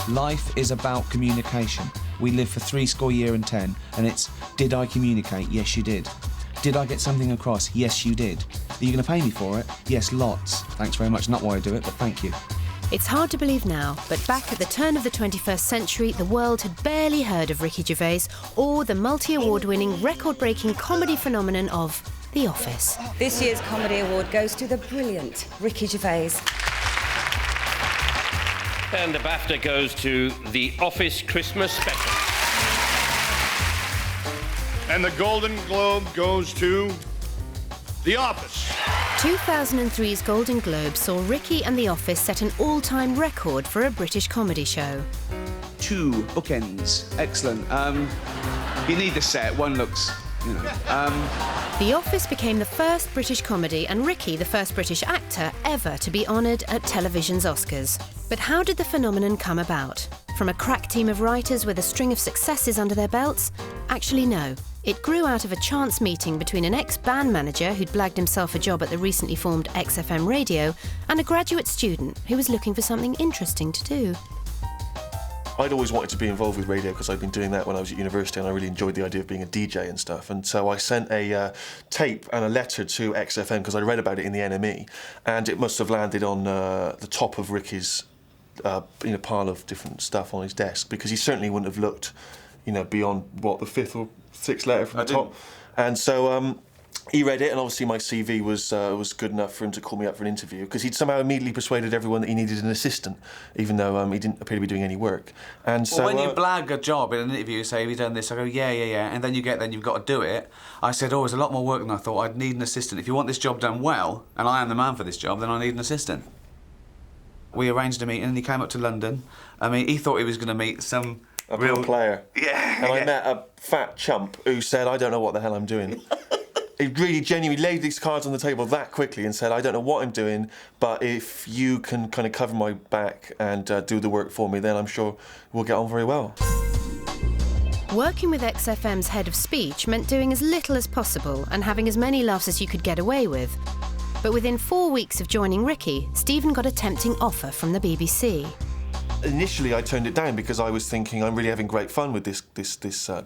Life is about communication. We live for 70 years and 10, and it's, did I communicate? Yes, you did. Did I get something across? Yes, you did. Are you going to pay me for it? Yes, lots. Thanks very much. Not why I do it, but thank you. It's hard to believe now, but back at the turn of the 21st century, the world had barely heard of Ricky Gervais or the multi-award-winning, record-breaking comedy phenomenon of The Office. This year's Comedy Award goes to the brilliant Ricky Gervais. And the BAFTA goes to The Office Christmas Special. And the Golden Globe goes to The Office. 2003's Golden Globe saw Ricky and The Office set an all-time record for a British comedy show. 2 bookends. Excellent. You need the set. One looks, The Office became the first British comedy and Ricky the first British actor ever to be honoured at television's Oscars. But how did the phenomenon come about? From a crack team of writers with a string of successes under their belts? Actually, no. It grew out of a chance meeting between an ex-band manager who'd blagged himself a job at the recently formed XFM Radio and a graduate student who was looking for something interesting to do. I'd always wanted to be involved with radio because I'd been doing that when I was at university, and I really enjoyed the idea of being a DJ and stuff. And so I sent a tape and a letter to XFM because I read about it in the NME, and it must have landed on the top of Ricky's pile of different stuff on his desk, because he certainly wouldn't have looked, beyond what, the 5th or 6th letter from the top. And so he read it, and obviously my CV was good enough for him to call me up for an interview, because he'd somehow immediately persuaded everyone that he needed an assistant, even though he didn't appear to be doing any work. And so when you blag a job in an interview, say, have you done this? I go, yeah, and then you've got to do it. I said, it's a lot more work than I thought. I'd need an assistant. If you want this job done well, and I am the man for this job, then I need an assistant. We arranged a meeting, and he came up to London. I mean, he thought he was going to meet some real player. Yeah. And I met a fat chump who said, I don't know what the hell I'm doing. He really genuinely laid these cards on the table that quickly and said, I don't know what I'm doing, but if you can kind of cover my back and do the work for me, then I'm sure we'll get on very well. Working with XFM's head of speech meant doing as little as possible and having as many laughs as you could get away with. But within 4 weeks of joining Ricky, Stephen got a tempting offer from the BBC. Initially, I turned it down because I was thinking I'm really having great fun with this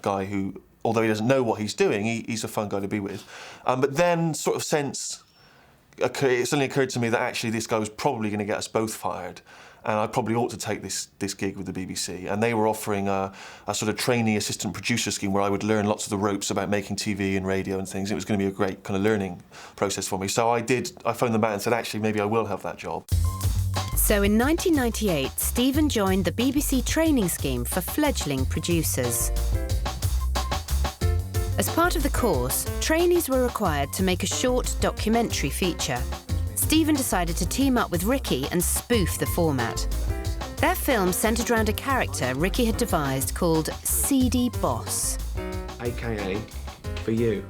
guy who, although he doesn't know what he's doing, he's a fun guy to be with. But then, it suddenly occurred to me that actually this guy was probably going to get us both fired, and I probably ought to take this gig with the BBC. And they were offering a sort of trainee assistant producer scheme where I would learn lots of the ropes about making TV and radio and things. It was going to be a great kind of learning process for me. So I phoned them back and said, actually, maybe I will have that job. So in 1998, Stephen joined the BBC training scheme for fledgling producers. As part of the course, trainees were required to make a short documentary feature. Stephen decided to team up with Ricky and spoof the format. Their film centred around a character Ricky had devised called Seedy Boss. AKA for you.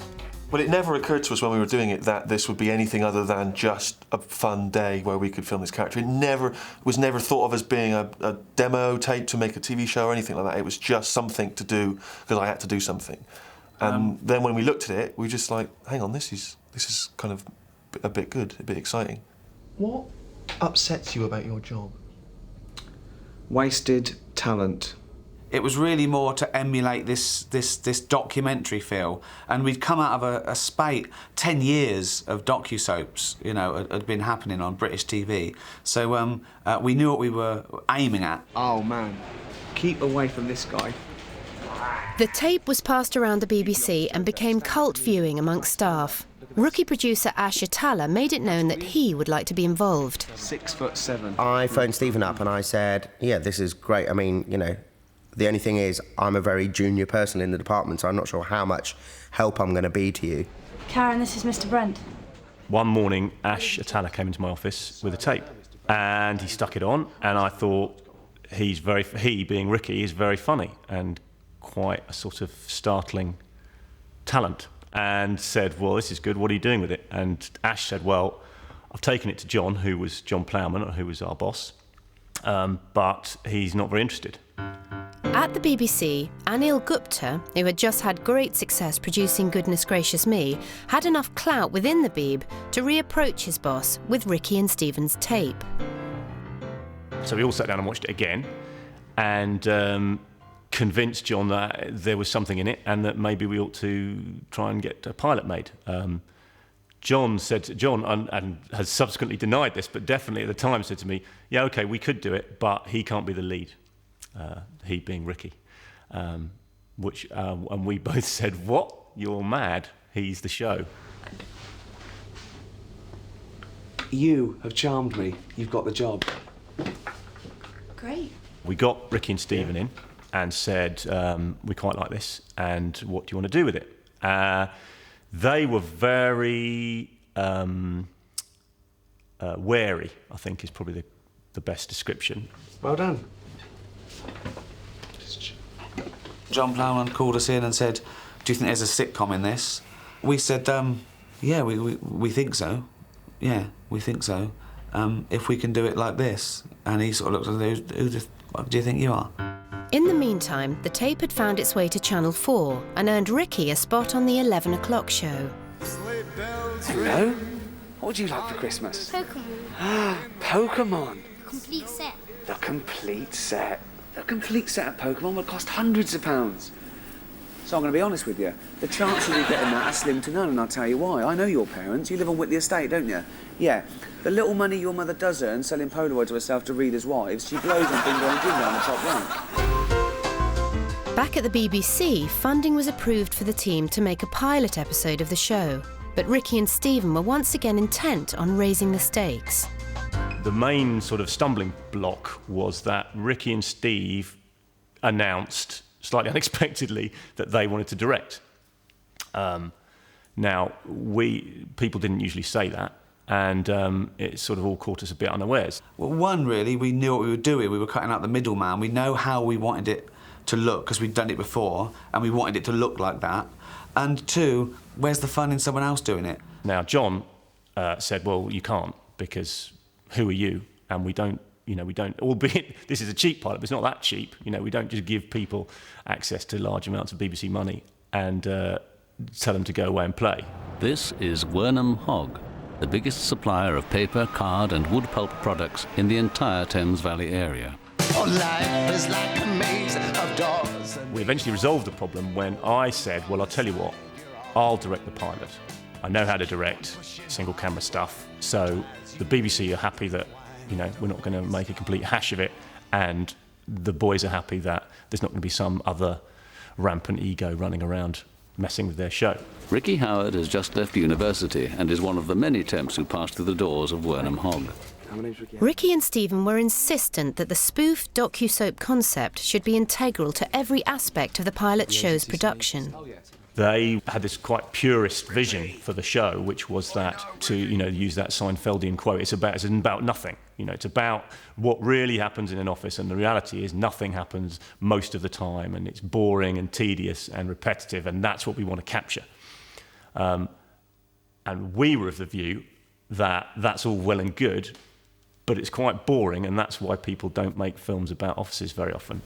Well, it never occurred to us when we were doing it that this would be anything other than just a fun day where we could film this character. It was never thought of as being a demo tape to make a TV show or anything like that. It was just something to do because I had to do something. And then when we looked at it, we were just like, hang on, this is kind of a bit good, a bit exciting. What upsets you about your job? Wasted talent. It was really more to emulate this documentary feel, and we'd come out of a spate. 10 years of docu-soaps, had been happening on British TV. So we knew what we were aiming at. Oh man, keep away from this guy. The tape was passed around the BBC and became cult viewing amongst staff. Rookie producer Ash Atala made it known that he would like to be involved. 6'7". I phoned Stephen up and I said, yeah, this is great. I mean, the only thing is I'm a very junior person in the department, so I'm not sure how much help I'm going to be to you. Karen, this is Mr. Brent. One morning, Ash Atala came into my office with a tape, and he stuck it on, and I thought he, being Ricky, is very funny and quite a sort of startling talent, and said, well, this is good, what are you doing with it? And Ash said, well, I've taken it to John, who was John Plowman, who was our boss, but he's not very interested. At the BBC, Anil Gupta, who had just had great success producing Goodness Gracious Me, had enough clout within the Beeb to reapproach his boss with Ricky and Stephen's tape. So we all sat down and watched it again, and convinced John that there was something in it and that maybe we ought to try and get a pilot made. John said to John, and has subsequently denied this, but definitely at the time said to me, yeah, okay, we could do it, but he can't be the lead, he being Ricky. And we both said, what? You're mad. He's the show. You have charmed me. You've got the job. Great. We got Ricky and Stephen in and said, we quite like this, and what do you want to do with it? They were very wary, I think is probably the best description. Well done. John Plowman called us in and said, do you think there's a sitcom in this? We said, yeah, we think so. Yeah, we think so. If we can do it like this. And he sort of looked at us, who do you think you are? In the meantime, the tape had found its way to Channel 4 and earned Ricky a spot on the 11 o'clock show. Hello? What would you like for Christmas? Pokemon. Pokemon. Complete set. The complete set. The complete set of Pokemon would cost hundreds of pounds. So I'm going to be honest with you. The chances of you getting that are slim to none, and I'll tell you why. I know your parents. You live on Whitley Estate, don't you? Yeah. The little money your mother does earn selling Polaroids of herself to readers' wives, she blows on bingo and jingo on the top rank. Back at the BBC, funding was approved for the team to make a pilot episode of the show. But Ricky and Stephen were once again intent on raising the stakes. The main sort of stumbling block was that Ricky and Steve announced, slightly unexpectedly, that they wanted to direct. Now, people didn't usually say that, and it sort of all caught us a bit unawares. Well, one, really, we knew what we were doing. We were cutting out the middleman. We know how we wanted it to look, because we'd done it before, and we wanted it to look like that. And two, where's the fun in someone else doing it? Now, John said, well, you can't, because who are you? And we don't, albeit this is a cheap pilot, but it's not that cheap. We don't just give people access to large amounts of BBC money and tell them to go away and play. This is Wernham Hogg, the biggest supplier of paper, card and wood pulp products in the entire Thames Valley area. Life is like a maze of doors. We eventually resolved the problem when I said, well, I'll tell you what, I'll direct the pilot. I know how to direct single camera stuff, so the BBC are happy that, we're not going to make a complete hash of it, and the boys are happy that there's not going to be some other rampant ego running around messing with their show. Ricky Howard has just left university and is one of the many temps who passed through the doors of Wernham Hogg. Ricky and Stephen were insistent that the spoof docu-soap concept should be integral to every aspect of the pilot show's production. They had this quite purist vision for the show, which was that, to use that Seinfeldian quote, it's about nothing. It's about what really happens in an office, and the reality is nothing happens most of the time, and it's boring and tedious and repetitive, and that's what we want to capture. And we were of the view that that's all well and good, but it's quite boring, and that's why people don't make films about offices very often.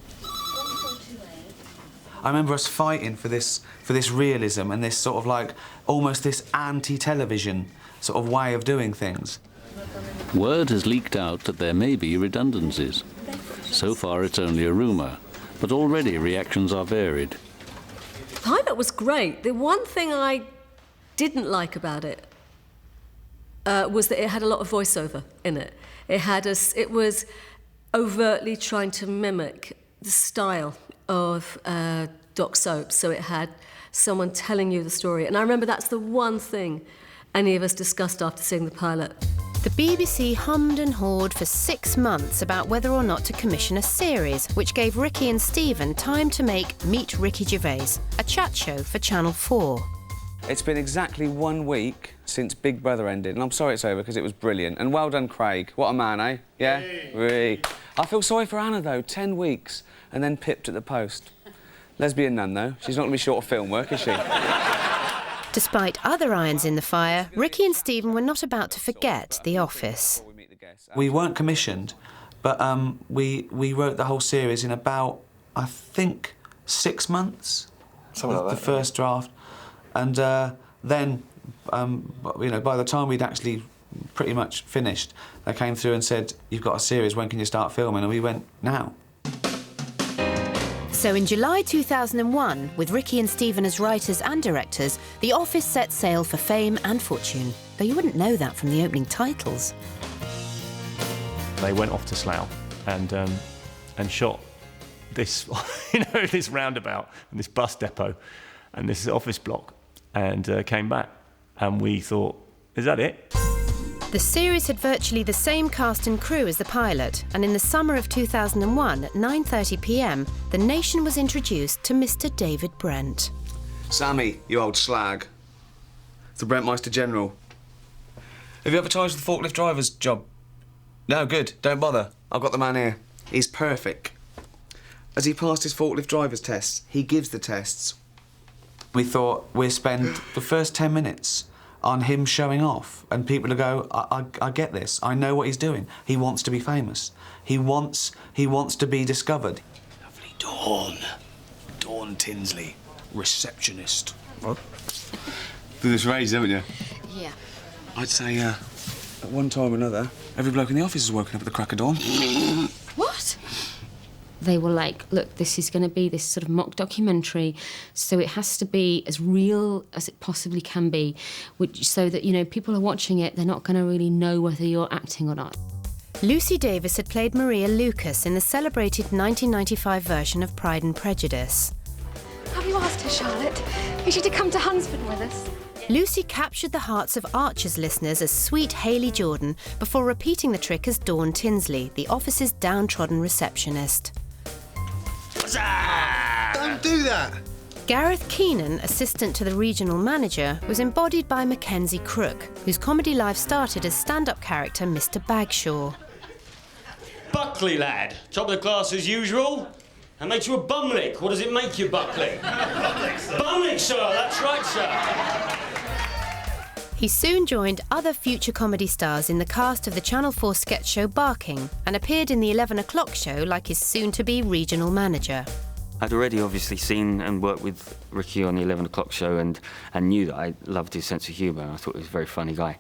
I remember us fighting for this realism and this sort of almost this anti-television sort of way of doing things. Word has leaked out that there may be redundancies. So far it's only a rumour, but already reactions are varied. The pilot was great. The one thing I didn't like about it was that it had a lot of voiceover in it. It was overtly trying to mimic the style of doc soap, so it had someone telling you the story. And I remember that's the one thing any of us discussed after seeing the pilot. The BBC hummed and hawed for 6 months about whether or not to commission a series, which gave Ricky and Stephen time to make Meet Ricky Gervais, a chat show for Channel 4. It's been exactly 1 week since Big Brother ended, and I'm sorry it's over because it was brilliant. And well done, Craig. What a man, eh? Yeah? Really. I feel sorry for Anna, though. 10 weeks and then pipped at the post. Lesbian nun, though. She's not going to be short of film work, is she? Despite other irons in the fire, Ricky and Stephen were not about to forget The Office. We weren't commissioned, but we wrote the whole series in about, I think, 6 months. Something like that. The first draft. And then, by the time we'd actually pretty much finished, they came through and said, you've got a series, when can you start filming? And we went, now. So in July 2001, with Ricky and Stephen as writers and directors, The Office set sail for fame and fortune. Though you wouldn't know that from the opening titles. They went off to Slough and shot this, this roundabout and this bus depot and this office block, and came back, and we thought, is that it? The series had virtually the same cast and crew as the pilot, and in the summer of 2001 at 9:30 p.m, the nation was introduced to Mr. David Brent. Sammy, you old slag. It's the Brentmeister General. Have you advertised for the forklift driver's job? No, good. Don't bother. I've got the man here. He's perfect. Has he passed his forklift driver's tests? He gives the tests. We thought we'd spend the first 10 minutes on him showing off, and people will go, I get this. I know what he's doing. He wants to be famous. He wants to be discovered. Lovely Dawn Tinsley, receptionist. What? Do this for ages, haven't you? Yeah. I'd say, at one time or another, every bloke in the office is woken up at the crack of dawn. What? They were like, look, this is going to be this sort of mock documentary, so it has to be as real as it possibly can be, so that, people are watching it, they're not going to really know whether you're acting or not. Lucy Davis had played Maria Lucas in the celebrated 1995 version of Pride and Prejudice. Have you asked her, Charlotte? Is she to come to Hunsford with us? Lucy captured the hearts of Archer's listeners as sweet Hayley Jordan before repeating the trick as Dawn Tinsley, the office's downtrodden receptionist. Don't do that! Gareth Keenan, assistant to the regional manager, was embodied by Mackenzie Crook, whose comedy life started as stand-up character Mr. Bagshaw. Buckley, lad. Top of the class as usual. That makes you a bumlick. What does it make you, Buckley? Bumlick, sir. That's right, sir. He soon joined other future comedy stars in the cast of the Channel 4 sketch show Barking, and appeared in the 11 o'clock show like his soon-to-be regional manager. I'd already obviously seen and worked with Ricky on the 11 o'clock show and knew that I loved his sense of humour. I thought he was a very funny guy.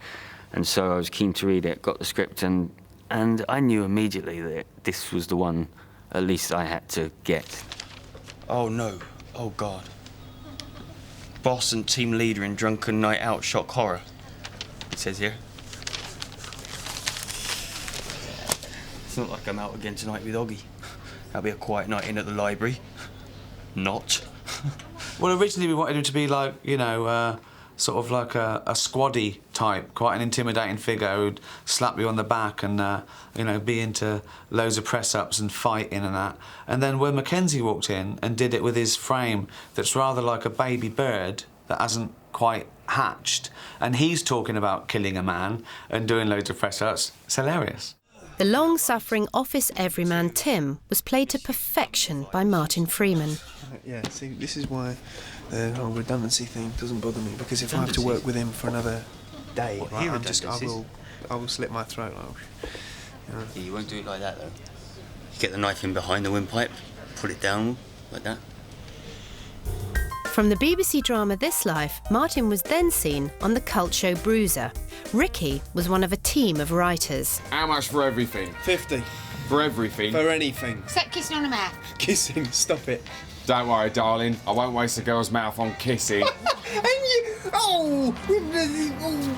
And so I was keen to read it, got the script, and I knew immediately that this was the one at least I had to get. Oh, no. Oh, God. Boss and team leader in drunken night out shock horror, it says here. It's not like I'm out again tonight with Oggy. That'll be a quiet night in at the library. Not. Well, originally we wanted him to be like, sort of like a squaddy type, quite an intimidating figure who'd slap you on the back and, be into loads of press-ups and fighting and that. And then when Mackenzie walked in and did it with his frame that's rather like a baby bird that hasn't quite hatched, and he's talking about killing a man and doing loads of press-ups, it's hilarious. The long-suffering office everyman Tim was played to perfection by Martin Freeman. Yeah, see, this is why the whole redundancy thing doesn't bother me, because if I have to work with him for another day, I will slit my throat. Yeah, you won't do it like that, though. You get the knife in behind the windpipe, put it down like that. From the BBC drama This Life, Martin was then seen on the cult show Bruiser. Ricky was one of a team of writers. How much for everything? 50. For everything? For anything. Except kissing on the mouth. Kissing, stop it. Don't worry, darling. I won't waste a girl's mouth on kissing.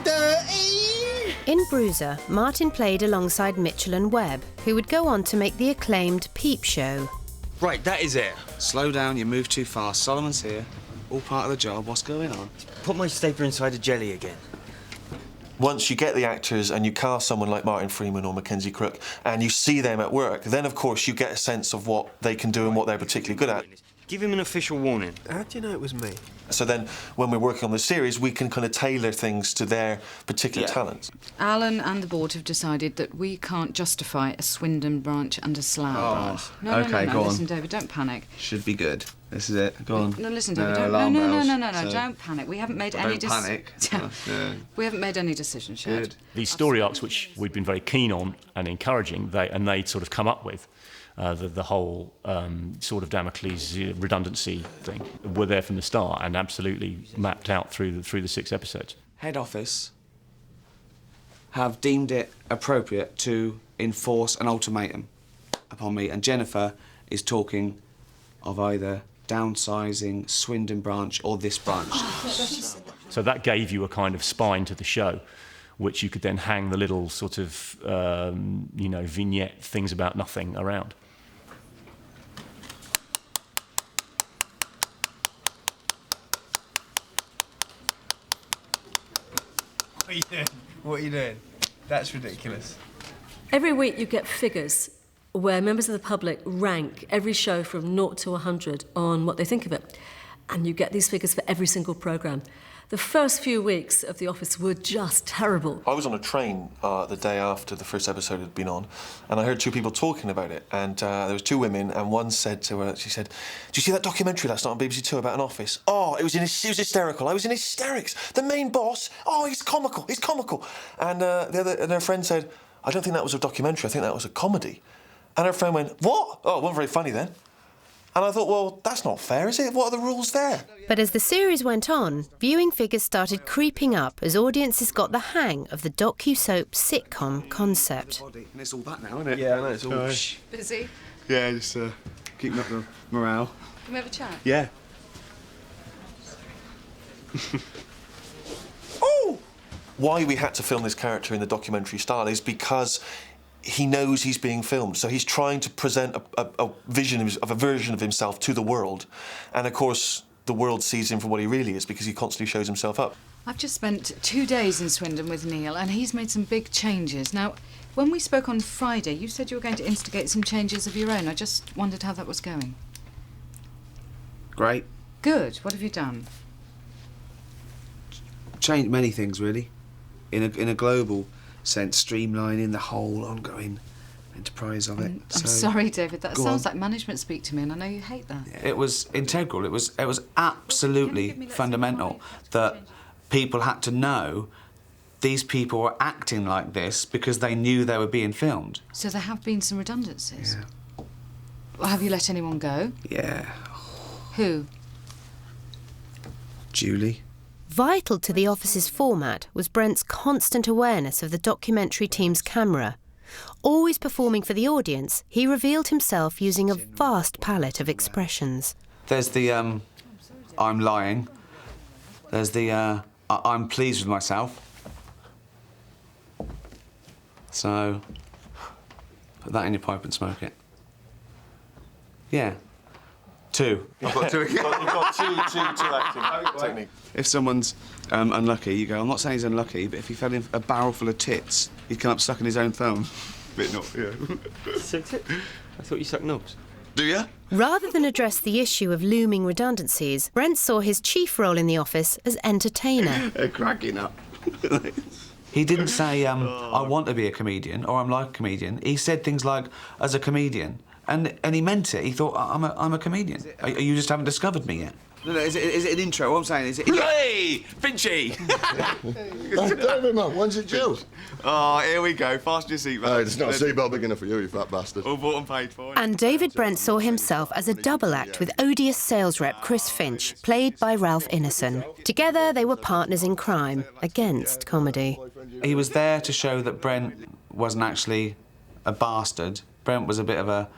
Dirty! In Bruiser, Martin played alongside Mitchell and Webb, who would go on to make the acclaimed Peep Show. Right, that is it. Slow down, you move too fast. Solomon's here. All part of the job. What's going on? Put my stapler inside the jelly again. Once you get the actors and you cast someone like Martin Freeman or Mackenzie Crook and you see them at work, then of course you get a sense of what they can do and what they're particularly good at. Give him an official warning. How do you know it was me? So then, when we're working on the series, we can kind of tailor things to their particular talents. Alan and the board have decided that we can't justify a Swindon branch and a Slough branch. No, go on. Listen, David, don't panic. Should be good. This is it. Go on. No, listen, David, don't. No, don't panic. We haven't made any decisions. Don't panic. We haven't made any decisions yet. These story arcs, which we'd been very keen on and encouraging, they'd sort of come up with. The whole sort of Damocles redundancy thing were there from the start and absolutely mapped out through the 6 episodes. Head office have deemed it appropriate to enforce an ultimatum upon me, and Jennifer is talking of either downsizing, Swindon branch or this branch. So that gave you a kind of spine to the show, which you could then hang the little sort of, vignette things about nothing around. What are you doing? What are you doing? That's ridiculous. Every week you get figures where members of the public rank every show from 0 to 100 on what they think of it. And you get these figures for every single programme. The first few weeks of The Office were just terrible. I was on a train the day after the first episode had been on, and I heard two people talking about it. And there was two women, and one said to her, she said, "Did you see that documentary last night on BBC Two about an office? Oh, it was hysterical. I was in hysterics. The main boss, oh, he's comical. He's comical." And her friend said, "I don't think that was a documentary. I think that was a comedy." And her friend went, "What? Oh, it wasn't very funny then." And I thought, well, that's not fair, is it? What are the rules there? But as the series went on, viewing figures started creeping up as audiences got the hang of the docu-soap sitcom concept. And it's all that now, isn't it? Yeah, I know, it's all... Busy? Yeah, just keeping up the morale. Can we have a chat? Yeah. Oh! Why we had to film this character in the documentary style is because he knows he's being filmed, so he's trying to present a version of himself to the world, and of course the world sees him for what he really is because he constantly shows himself up. I've just spent 2 days in Swindon with Neil, and he's made some big changes. Now, when we spoke on Friday, you said you were going to instigate some changes of your own. I just wondered how that was going. Great. Good. What have you done? Changed many things, really. In a global sense, streamlining the whole ongoing enterprise of it. I'm sorry, David, that Go sounds on. like management speak to me, and I know you hate that. It was integral. It was absolutely fundamental that people had to know these people were acting like this because they knew they were being filmed. So there have been some redundancies? Yeah. Well, have you let anyone go? Yeah. Who? Julie. Vital to The Office's format was Brent's constant awareness of the documentary team's camera. Always performing for the audience, he revealed himself using a vast palette of expressions. There's the, I'm lying. There's the, I'm pleased with myself. So, put that in your pipe and smoke it. Yeah. 2. You've got two. You've got two acting techniques. If someone's unlucky, you go, I'm not saying he's unlucky, but if he fell in a barrel full of tits, he'd come up sucking his own thumb. Bit not, yeah. I thought you sucked knobs. Do you? Rather than address the issue of looming redundancies, Brent saw his chief role in The Office as entertainer. They're cracking up. He didn't say, I want to be a comedian, or I'm like a comedian. He said things like, as a comedian. And he meant it. He thought, I'm a comedian. You just haven't discovered me yet. No, is it an intro? What I'm saying is it... Hey! Finchy! David, man, when's it due? Oh, here we go. Fasten your seatbelt. Hey, it's not a seatbelt big enough for you, you fat bastard. All bought and paid for. And David Brent saw himself as a double act with odious sales rep Chris Finch, played by Ralph Ineson. Together, they were partners in crime against comedy. He was there to show that Brent wasn't actually a bastard. Brent was a bit of a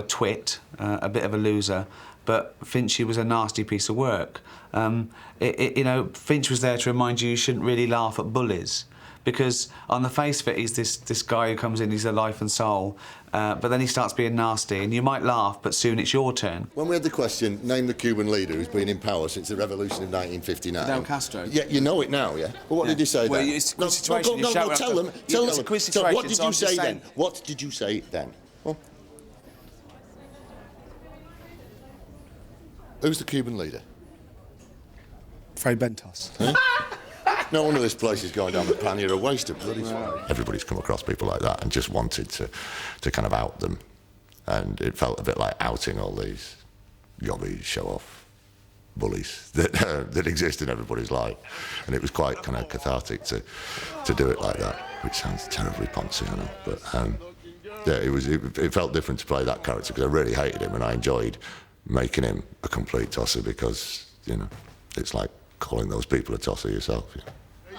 twit, a bit of a loser. But Finchy was a nasty piece of work. Finch was there to remind you shouldn't really laugh at bullies, because on the face of it, he's this guy who comes in, he's a life and soul, but then he starts being nasty, and you might laugh, but soon it's your turn. When we had the question, name the Cuban leader who's been in power since the revolution of 1959. Fidel Castro. Yeah, you know it now, yeah? But what did you say then? It's a quiz situation. No, tell them. It's a quiz situation. What did you say then? What did you say then? Well, who's the Cuban leader? Fray Bentos. Huh? No wonder this place is going down the pan. You're a waste of bloody fun. Everybody's come across people like that and just wanted to kind of out them. And it felt a bit like outing all these yobbies, show-off bullies that exist in everybody's life. And it was quite kind of cathartic to do it like that, which sounds terribly poncy, I know. But yeah, it felt different to play that character because I really hated him and I enjoyed making him a complete tosser because, it's like calling those people a tosser yourself.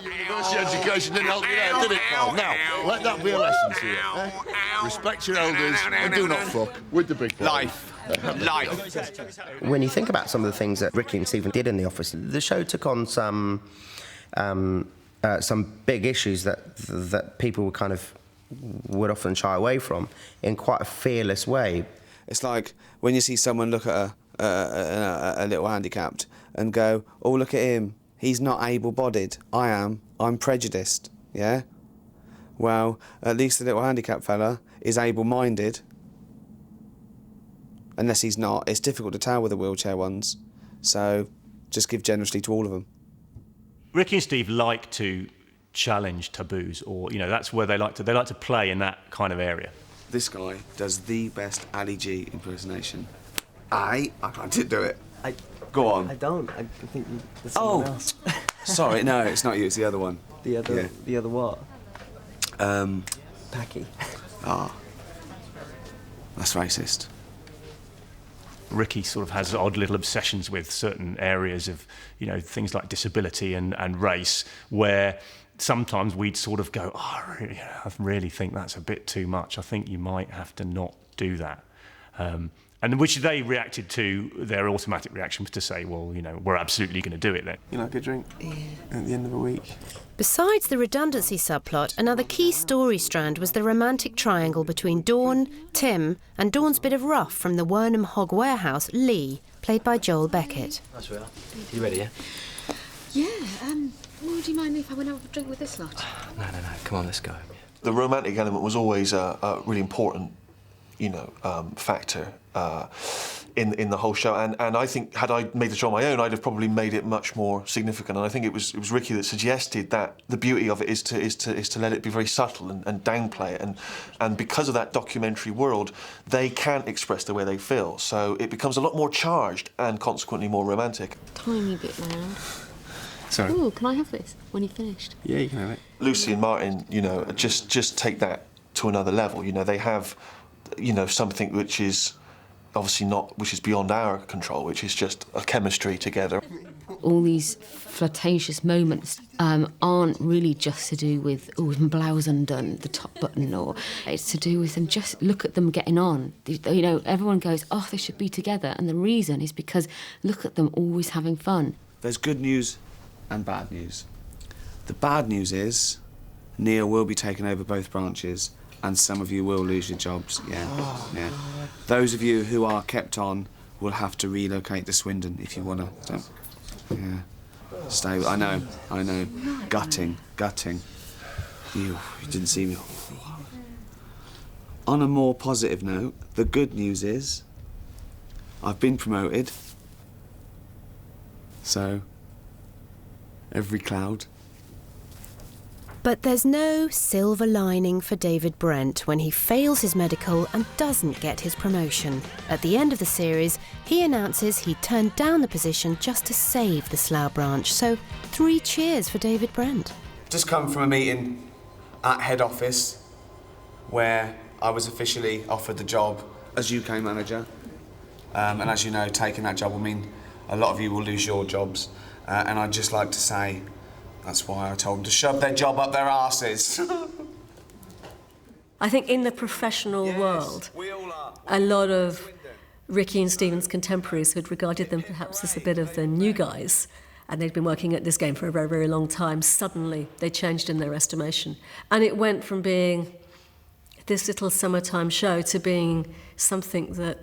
University education didn't help you there, did it, Paul? Now, let that be a lesson to you. Respect your elders and do not fuck with the big boys. Life. Life. When you think about some of the things that Ricky and Stephen did in The Office, the show took on some big issues that people would often shy away from in quite a fearless way. It's like when you see someone look at a little handicapped and go, oh, look at him, he's not able-bodied. I am. I'm prejudiced, yeah? Well, at least the little handicapped fella is able-minded. Unless he's not. It's difficult to tell with the wheelchair ones. So just give generously to all of them. Ricky and Steve like to challenge taboos, or, you know, that's where they like to play in that kind of area. This guy does the best Ali G impersonation. I can't do it. Go on. I don't. I think there's someone else. Sorry, no, it's not you, it's the other one. The other, yeah. The other what? Packy. Ah. That's racist. Ricky sort of has odd little obsessions with certain areas of, you know, things like disability and race, where sometimes we'd sort of go, oh, I really think that's a bit too much. I think you might have to not do that. And which they reacted to, their automatic reaction was to say, well, you know, we're absolutely going to do it then. You like a drink at the end of a week? Besides the redundancy subplot, another key story strand was the romantic triangle between Dawn, Tim, and Dawn's bit of rough from the Wernham Hog Warehouse, Lee, played by Joel Beckett. Nice we are. You ready, yeah? Yeah, would you mind if I went out for a drink with this lot? No. Come on, let's go. The romantic element was always a really important, you know, factor in the whole show. And I think had I made the show on my own, I'd have probably made it much more significant. And I think it was Ricky that suggested that the beauty of it is to let it be very subtle and downplay it. And because of that documentary world, they can't express the way they feel. So it becomes a lot more charged and consequently more romantic. Tiny bit loud. Sorry. Ooh, can I have this when you've finished? Yeah, you can have it. Lucy and Martin, you know, just take that to another level. You know, they have, you know, something which is obviously which is beyond our control, which is just a chemistry together. All these flirtatious moments aren't really just to do with, oh, my blouse undone, the top button, or it's to do with them, just look at them getting on. You know, everyone goes, oh, they should be together, and the reason is because look at them always having fun. There's good news and bad news. The bad news is Neil will be taking over both branches and some of you will lose your jobs, yeah. Those of you who are kept on will have to relocate to Swindon if you want to. Yeah. Stay. I know. Gutting. You didn't see me. On a more positive note, the good news is I've been promoted. So, every cloud. But there's no silver lining for David Brent when he fails his medical and doesn't get his promotion. At the end of the series, he announces he turned down the position just to save the Slough branch. So 3 cheers for David Brent. Just come from a meeting at head office where I was officially offered the job as UK manager. And as you know, taking that job will mean a lot of you will lose your jobs. And I'd just like to say, that's why I told them to shove their job up their arses. I think in the professional world, a lot of Ricky and Stephen's contemporaries who had regarded them perhaps as a bit of the new guys, and they'd been working at this game for a very, very long time, suddenly they changed in their estimation. And it went from being this little summertime show to being something that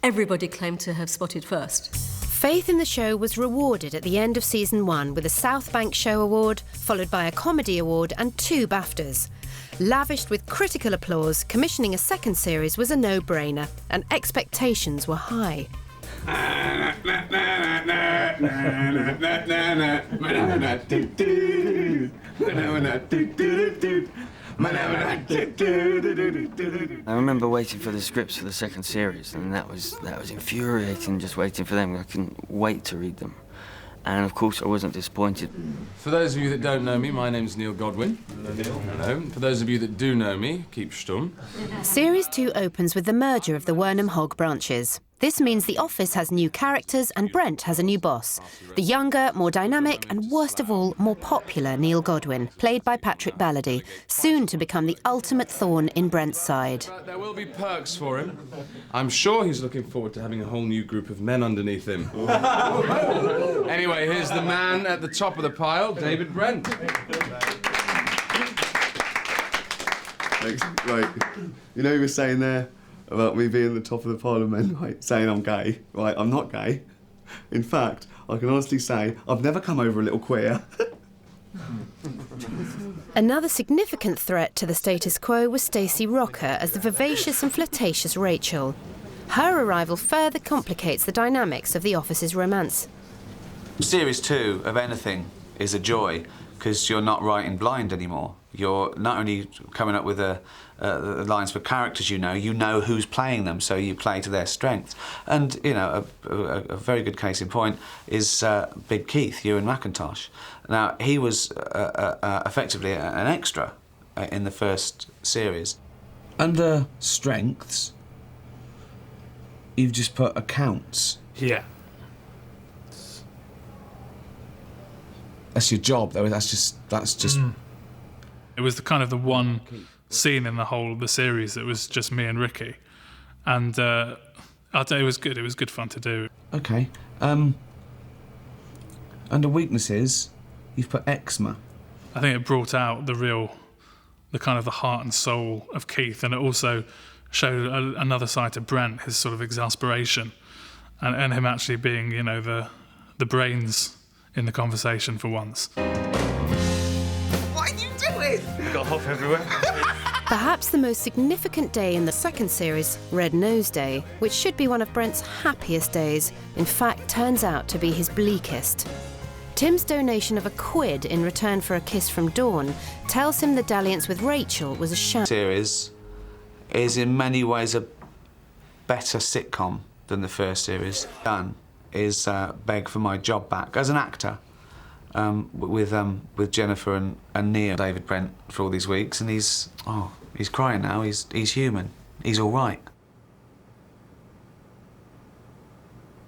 everybody claimed to have spotted first. Faith in the show was rewarded at the end of season 1 with a South Bank Show Award, followed by a Comedy Award and 2 BAFTAs. Lavished with critical applause, commissioning a second series was a no-brainer, and expectations were high. I remember waiting for the scripts for the second series, and that was infuriating, just waiting for them. I couldn't wait to read them. And of course, I wasn't disappointed. For those of you that don't know me, my name's Neil Godwin. Hello, Neil. Hello. For those of you that do know me, keep stum. Series 2 opens with the merger of the Wernham Hog branches. This means the office has new characters and Brent has a new boss. The younger, more dynamic and, worst of all, more popular Neil Godwin, played by Patrick Ballady, soon to become the ultimate thorn in Brent's side. But there will be perks for him. I'm sure he's looking forward to having a whole new group of men underneath him. Anyway, here's the man at the top of the pile, David Brent. Thanks. Right, you know you were saying there about me being the top of the pile of men, right, saying I'm gay. Right, I'm not gay. In fact, I can honestly say I've never come over a little queer. Another significant threat to the status quo was Stacey Rocker as the vivacious and flirtatious Rachel. Her arrival further complicates the dynamics of the office's romance. Series 2 of anything is a joy because you're not writing blind anymore. You're not only coming up with the lines for characters you know who's playing them, so you play to their strengths. And, you know, a very good case in point is Big Keith, Ewan McIntosh. Now, he was effectively an extra in the first series. Under strengths, you've just put accounts. Yeah. That's your job, though. That's just. It was the one scene in the whole of the series that was just me and Ricky, and I'll tell you, it was good. It was good fun to do. Okay. Under weaknesses, you've put eczema. I think it brought out the heart and soul of Keith, and it also showed another side to Brent, his sort of exasperation, and him actually being, you know, the brains in the conversation for once. What are you doing? We've got hoff everywhere. Perhaps the most significant day in the second series, Red Nose Day, which should be one of Brent's happiest days, in fact turns out to be his bleakest. Tim's donation of £1 in return for a kiss from Dawn tells him the dalliance with Rachel was a sham. Series is in many ways a better sitcom than the first series. Done is beg for my job back as an actor with Jennifer and Neil. David Brent for all these weeks, and he's crying now. He's human. He's all right.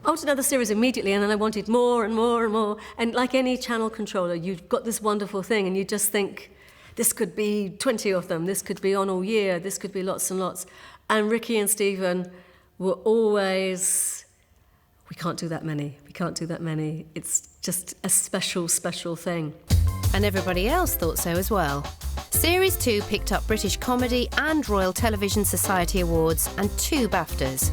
I wanted another series immediately, and then I wanted more and more and more. And like any channel controller, you've got this wonderful thing, and you just think, this could be 20 of them, this could be on all year, this could be lots and lots. And Ricky and Stephen were always, we can't do that many, we can't do that many. It's just a special, special thing. And everybody else thought so as well. Series 2 picked up British Comedy and Royal Television Society Awards and 2 BAFTAs.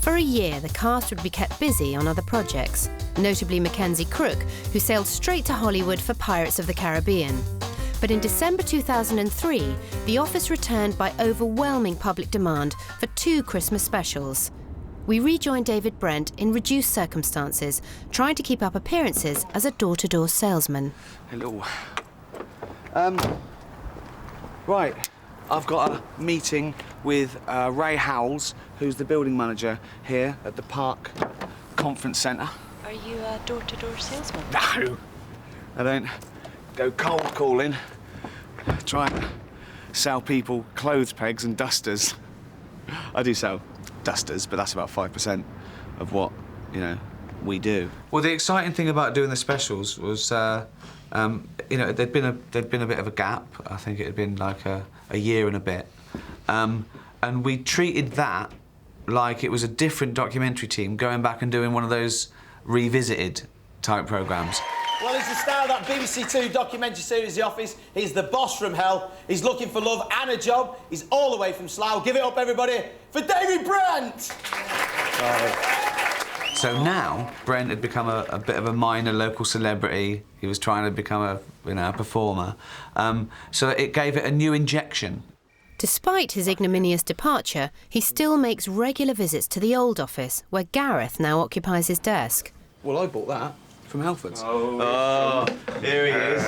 For a year, the cast would be kept busy on other projects, notably Mackenzie Crook, who sailed straight to Hollywood for Pirates of the Caribbean. But in December 2003, the office returned by overwhelming public demand for 2 Christmas specials. We rejoined David Brent in reduced circumstances, trying to keep up appearances as a door-to-door salesman. Hello. Right, I've got a meeting with Ray Howells, who's the building manager here at the Park Conference Centre. Are you a door-to-door salesman? No, I don't go cold calling. Try and sell people clothes pegs and dusters. I do sell dusters, but that's about 5% of what, we do. Well, the exciting thing about doing the specials was, there'd been a bit of a gap. I think it had been like a year and a bit, and we treated that like it was a different documentary team going back and doing one of those revisited type programmes. Well, he's the star of that BBC Two documentary series, The Office. He's the boss from hell. He's looking for love and a job. He's all the way from Slough. Give it up, everybody, for David Brent! So now, Brent had become a bit of a minor local celebrity. He was trying to become a performer. So it gave it a new injection. Despite his ignominious departure, he still makes regular visits to the old office, where Gareth now occupies his desk. Well, I bought that from Halfords. Oh, here he is.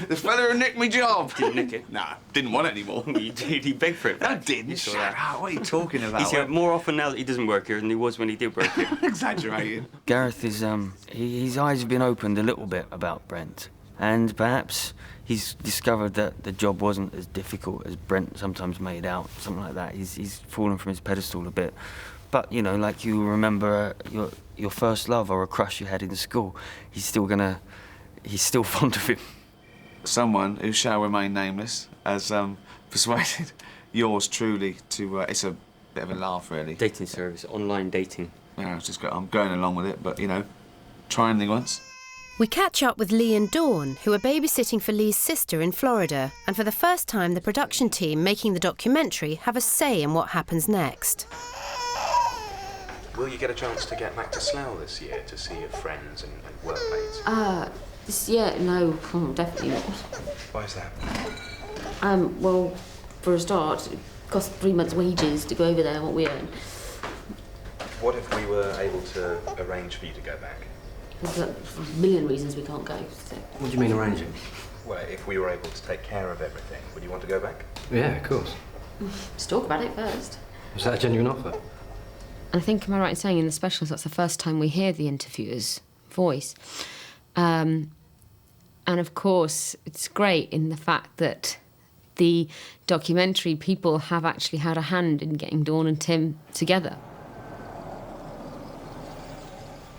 This fella who nicked me job. Didn't nick it. Nah, didn't want it anymore. He begged for it. I didn't. Shut up. What are you talking about? He's here more often now that he doesn't work here than he was when he did work here. Exaggerating. Gareth is, his eyes have been opened a little bit about Brent. And perhaps he's discovered that the job wasn't as difficult as Brent sometimes made out, something like that. He's fallen from his pedestal a bit. But, you know, like you remember your first love or a crush you had in school, he's still fond of him. Someone who shall remain nameless has persuaded yours truly to... it's a bit of a laugh, really. Dating service, online dating. Yeah, I'm going along with it, but, you know, try anything once. We catch up with Lee and Dawn, who are babysitting for Lee's sister in Florida, and for the first time the production team making the documentary have a say in what happens next. Will you get a chance to get back to Slough this year to see your friends and workmates? No, definitely not. Why is that? Well, for a start, it costs 3 months' wages to go over there, what we earn. What if we were able to arrange for you to go back? There's a million reasons we can't go. So. What do you mean arranging? Well, if we were able to take care of everything, would you want to go back? Yeah, of course. Let's talk about it first. Was that a genuine offer? And I think, am I right in saying in the specials that's the first time we hear the interviewer's voice? And of course, it's great in the fact that the documentary people have actually had a hand in getting Dawn and Tim together.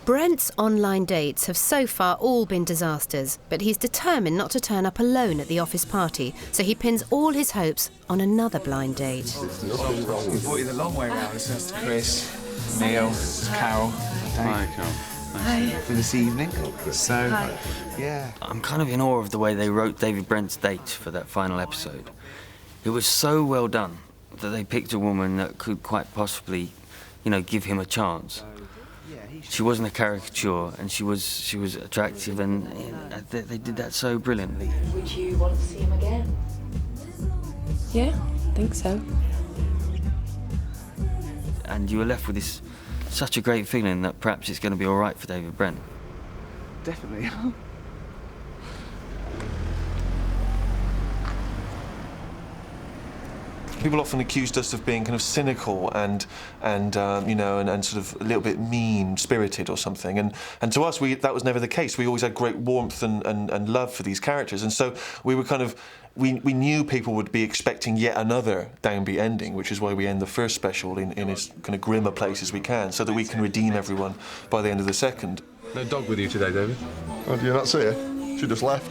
Brent's online dates have so far all been disasters, but he's determined not to turn up alone at the office party, so he pins all his hopes on another blind date. We brought you the long way round. This is Chris, Neil, Carol. Hi, Carol. Hi. For this evening. So, yeah. I'm kind of in awe of the way they wrote David Brent's date for that final episode. It was so well done that they picked a woman that could quite possibly, you know, give him a chance. She wasn't a caricature, and she was attractive, and they did that so brilliantly. Would you want to see him again? Yeah, I think so. And you were left with such a great feeling that perhaps it's going to be all right for David Brent. Definitely. People often accused us of being kind of cynical and you know, and sort of a little bit mean-spirited or something. And to us, that was never the case. We always had great warmth and love for these characters. And so we were kind of, we knew people would be expecting yet another downbeat ending, which is why we end the first special in as kind of grim a place as we can, so that we can redeem everyone by the end of the second. No dog with you today, David? Oh, do you not see her? She just left.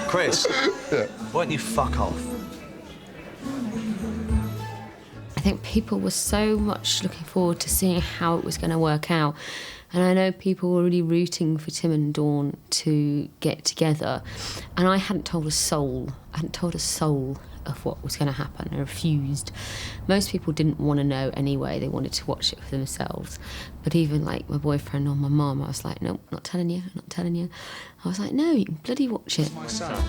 Chris, yeah. Why don't you fuck off? I think people were so much looking forward to seeing how it was going to work out. And I know people were really rooting for Tim and Dawn to get together. And I hadn't told a soul. I hadn't told a soul of what was going to happen. I refused. Most people didn't want to know anyway. They wanted to watch it for themselves. But even like my boyfriend or my mum, I was like, no, not telling you, not telling you. I was like, no, you can bloody watch it. My son.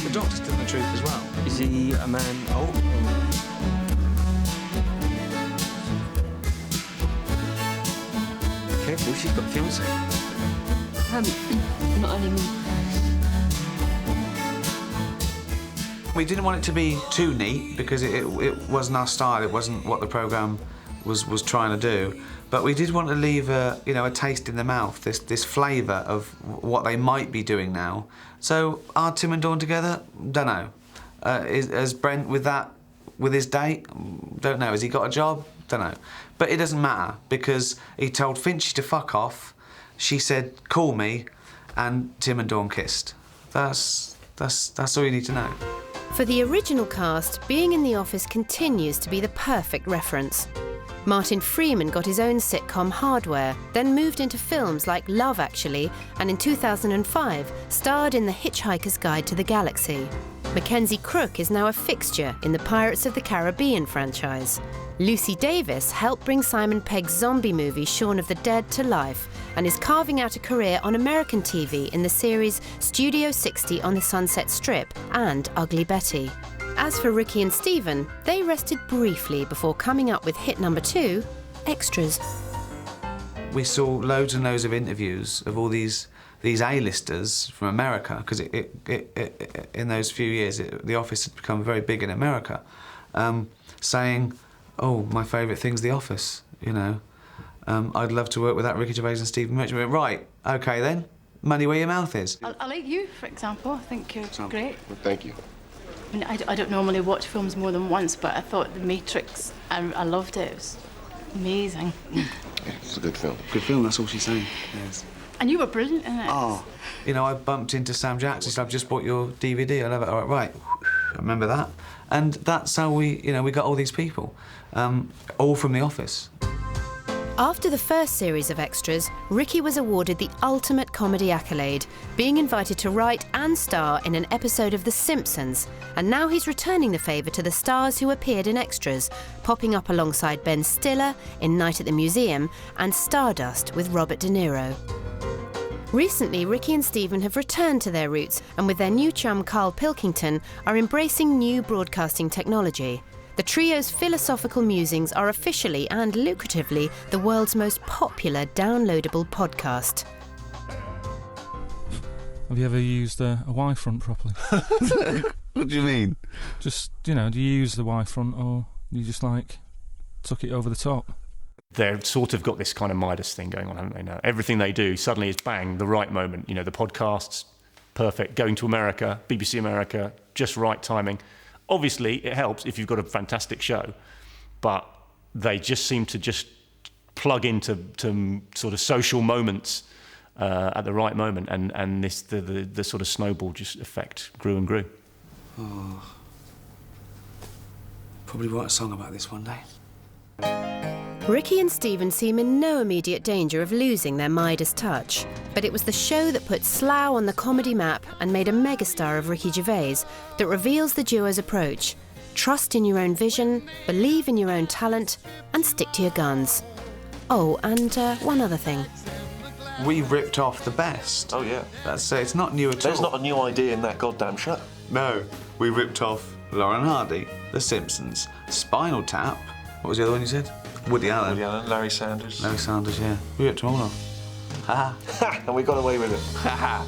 The doctor's telling the truth as well. Is he a man? Oh. Careful, she's got a fiancé. Not anymore. We didn't want it to be too neat because it wasn't our style. It wasn't what the programme was trying to do. But we did want to leave a taste in the mouth, this flavour of what they might be doing now. So are Tim and Dawn together? Don't know. Is Brent with his date? Don't know. Has he got a job? Don't know. But it doesn't matter because he told Finchy to fuck off. She said, call me, and Tim and Dawn kissed. That's all you need to know. For the original cast, being in the office continues to be the perfect reference. Martin Freeman got his own sitcom Hardware, then moved into films like Love Actually, and in 2005 starred in The Hitchhiker's Guide to the Galaxy. Mackenzie Crook is now a fixture in the Pirates of the Caribbean franchise. Lucy Davis helped bring Simon Pegg's zombie movie Shaun of the Dead to life and is carving out a career on American TV in the series Studio 60 on the Sunset Strip and Ugly Betty. As for Ricky and Stephen, they rested briefly before coming up with hit number 2, Extras. We saw loads and loads of interviews of all these A-listers from America, because in those few years, The Office had become very big in America, saying, oh, my favourite thing's The Office, you know. I'd love to work with that Ricky Gervais and Stephen Merchant. We went, right, OK then, money where your mouth is. I like you, for example. I think you're great. Well, thank you. I mean, I don't normally watch films more than once, but I thought The Matrix, I loved it. It was amazing. Yeah, it's a good film. Good film, that's all she's saying. Yes. And you were brilliant in it. Oh. You know, I bumped into Sam Jackson. He said, I've just bought your DVD. I love it. All right. I remember that. And that's how we got all these people, all from The Office. After the first series of extras, Ricky was awarded the ultimate comedy accolade, being invited to write and star in an episode of The Simpsons. And now he's returning the favour to the stars who appeared in extras, popping up alongside Ben Stiller in Night at the Museum and Stardust with Robert De Niro. Recently, Ricky and Stephen have returned to their roots and with their new chum Carl Pilkington are embracing new broadcasting technology. The trio's philosophical musings are officially and lucratively the world's most popular downloadable podcast. Have you ever used a Y-front properly? What do you mean? Just, do you use the Y-front or you just, took it over the top? They've sort of got this kind of Midas thing going on, haven't they, now? Everything they do suddenly is bang, the right moment. The podcasts, perfect. Going to America, BBC America, just right timing. Obviously, it helps if you've got a fantastic show, but they just seem to just plug into sort of social moments at the right moment, and the sort of snowball just effect grew and grew. Oh. Probably write a song about this one day. Ricky and Stephen seem in no immediate danger of losing their Midas touch, but it was the show that put Slough on the comedy map and made a megastar of Ricky Gervais that reveals the duo's approach. Trust in your own vision, believe in your own talent, and stick to your guns. Oh, and one other thing. We ripped off the best. Oh, yeah. It's not new at all. There's not a new idea in that goddamn show. No, we ripped off Lauren Hardy, The Simpsons, Spinal Tap. What was the other one you said? Woody Allen, Larry Sanders. Yeah. We ripped them all off. Ha ha. And we got away with it. Ha ha.